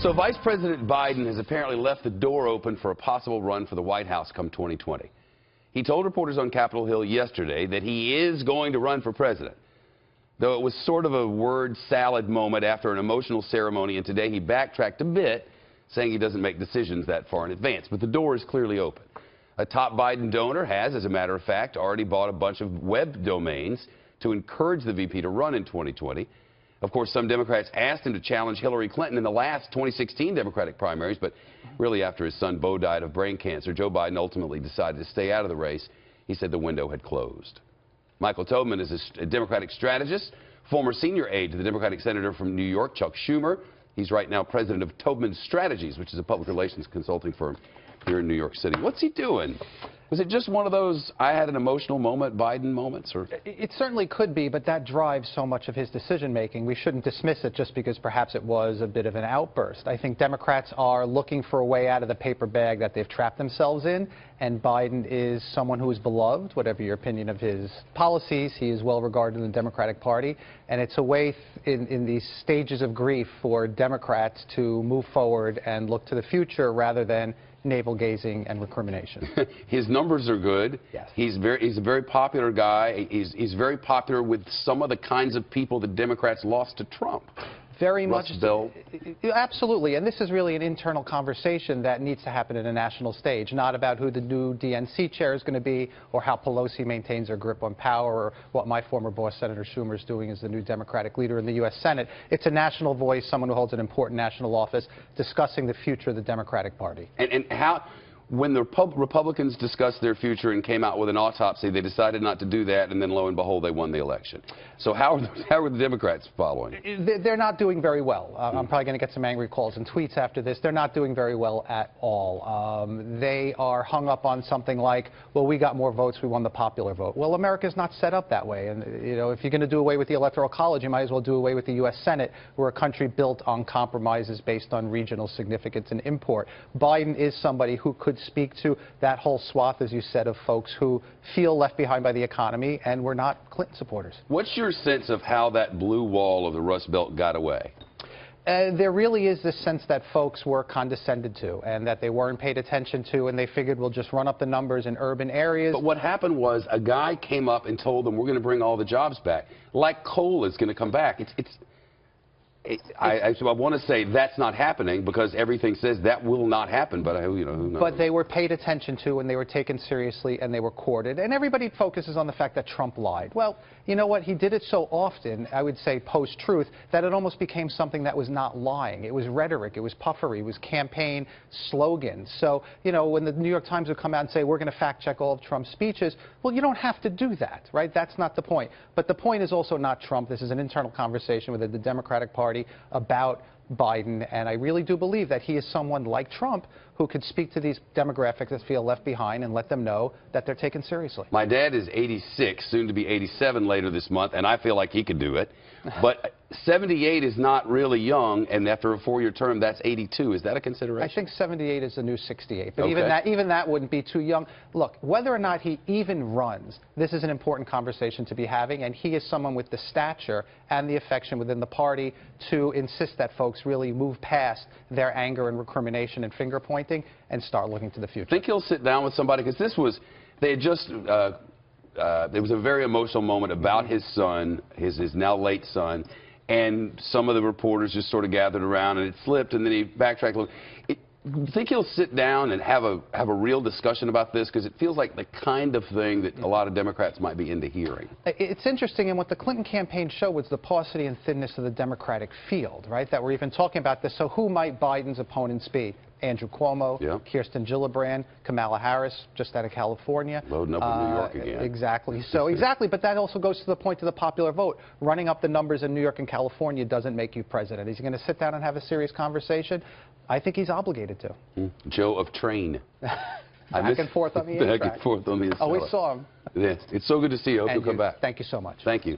So Vice President Biden has apparently left the door open for a possible run for the White House come 2020. He told reporters on Capitol Hill yesterday that he is going to run for president, though it was sort of a word salad moment after an emotional ceremony, and today he backtracked a bit, saying he doesn't make decisions that far in advance. But the door is clearly open. A top Biden donor has, as a matter of fact, already bought a bunch of web domains to encourage the VP to run in 2020. Of course, some Democrats asked him to challenge Hillary Clinton in the last 2016 Democratic primaries, but really after his son Beau died of brain cancer, Joe Biden ultimately decided to stay out of the race. He said the window had closed. Michael Tobman is a Democratic strategist, former senior aide to the Democratic senator from New York, Chuck Schumer. He's right now president of Tobman Strategies, which is a public relations consulting firm here in New York City. What's he doing? Was it just one of those I had an emotional moment Biden moments? Or? It certainly could be, but that drives so much of his decision-making. We shouldn't dismiss it just because perhaps it was a bit of an outburst. I think Democrats are looking for a way out of the paper bag that they've trapped themselves in, and Biden is someone who is beloved, whatever your opinion of his policies. He is well regarded in the Democratic Party, and it's a way in these stages of grief for Democrats to move forward and look to the future rather than navel-gazing and recrimination. His numbers are good. Yes. He's a very popular guy. He's very popular with some of the kinds of people the Democrats lost to Trump. Very much. Rust Belt. Absolutely. And this is really an internal conversation that needs to happen in a national stage, not about who the new DNC chair is going to be or how Pelosi maintains her grip on power or what my former boss, Senator Schumer, is doing as the new Democratic leader in the U.S. Senate. It's a national voice, someone who holds an important national office, discussing the future of the Democratic Party. And how... When the Republicans discussed their future and came out with an autopsy, they decided not to do that, and then lo and behold, they won the election. So how are the Democrats following? They're not doing very well. I'm probably going to get some angry calls and tweets after this. They're not doing very well at all. They are hung up on something like, well, we got more votes, we won the popular vote. Well, America's not set up that way. And, you know, if you're going to do away with the Electoral College, you might as well do away with the U.S. Senate. We're a country built on compromises based on regional significance and import. Biden is somebody who could speak to that whole swath, as you said, of folks who feel left behind by the economy and were not Clinton supporters. What's your sense of how that blue wall of the Rust Belt got away? There really is this sense that folks were condescended to and that they weren't paid attention to, and they figured we'll just run up the numbers in urban areas. But what happened was a guy came up and told them we're going to bring all the jobs back. Like coal is going to come back. I want to say that's not happening because everything says that will not happen, but you know, who knows? But they were paid attention to and they were taken seriously and they were courted. And everybody focuses on the fact that Trump lied. Well, you know what? He did it so often, I would say post-truth, that it almost became something that was not lying. It was rhetoric. It was puffery. It was campaign slogans. So, you know, when the New York Times would come out and say, we're going to fact-check all of Trump's speeches, well, you don't have to do that, right? That's not the point. But the point is also not Trump. This is an internal conversation within the Democratic Party about Biden, and I really do believe that he is someone like Trump who could speak to these demographics that feel left behind and let them know that they're taken seriously. My dad is 86, soon to be 87 later this month, and I feel like he could do it. But 78 is not really young, and after a 4-year term, that's 82. Is that a consideration? I think 78 is the new 68, but okay. even that wouldn't be too young. Look, whether or not he even runs, this is an important conversation to be having, and he is someone with the stature and the affection within the party to insist that folks really move past their anger and recrimination and finger pointing and start looking to the future. Think he'll sit down with somebody? Because this was, they had just, there was a very emotional moment about his son, his now late son, and some of the reporters just sort of gathered around, and it slipped, and then he backtracked a little. Think he'll sit down and have a real discussion about this? Because it feels like the kind of thing that a lot of Democrats might be into hearing. It's interesting, and what the Clinton campaign showed was the paucity and thinness of the Democratic field, right? That we're even talking about this. So who might Biden's opponents be? Andrew Cuomo, yeah. Kirsten Gillibrand, Kamala Harris, just out of California. Loading up in New York again. Exactly. So exactly, but that also goes to the point of the popular vote. Running up the numbers in New York and California doesn't make you president. Is he going to sit down and have a serious conversation? I think he's obligated to. Joe of Train. Back and forth on the Back and forth on the Always saw him. Yes. It's so good to see you. I hope you'll come back. Thank you so much. Thank you.